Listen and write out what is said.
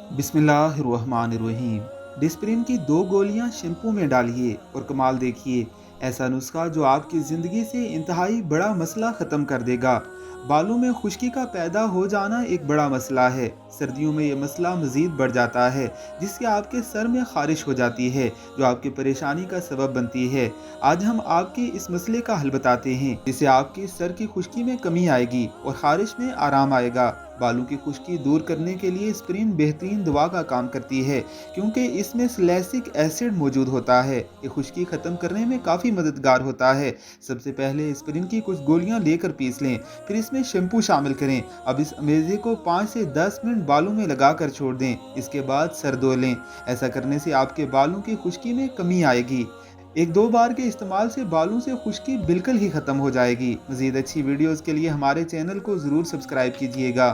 बिस्मिल्लाहिर्रहमानिर्रहीम। डिस्प्रिन की 2 गोलियां शैम्पू में डालिए और कमाल देखिए। ऐसा नुस्खा जो आपकी ज़िंदगी से इंतहाई बड़ा मसला ख़त्म कर देगा। बालों में खुश्की का पैदा हो जाना एक बड़ा मसला है। सर्दियों में ये मसला मज़ीद बढ़ जाता है, जिससे आपके सर में ख़ारिश हो जाती है, जो आपकी परेशानी का सबब बनती है। आज हम आपके इस मसले का हल बताते हैं, जिससे आपके सर की खुश्की में कमी आएगी और ख़ारिश में आराम आएगा। बालों की खुश्की दूर करने के लिए एस्पिरिन बेहतरीन दवा का काम करती है, क्योंकि इसमें सैलिसिलिक एसिड मौजूद होता है। ये खुश्की ख़त्म करने में काफ़ी मददगार होता है। सबसे पहले एस्पिरिन की कुछ गोलियां लेकर पीस लें, फिर इसमें शैम्पू शामिल करें। अब इस मेज़े को 5 से 10 मिनट बालों में लगाकर छोड़ दें। इसके बाद सर धो लें। ऐसा करने से आपके बालों की खुश्की में कमी आएगी। एक दो बार के इस्तेमाल से बालों से खुश्की बिल्कुल ही ख़त्म हो जाएगी। मज़ीद अच्छी वीडियोज़ के लिए हमारे चैनल को ज़रूर सब्सक्राइब कीजिएगा।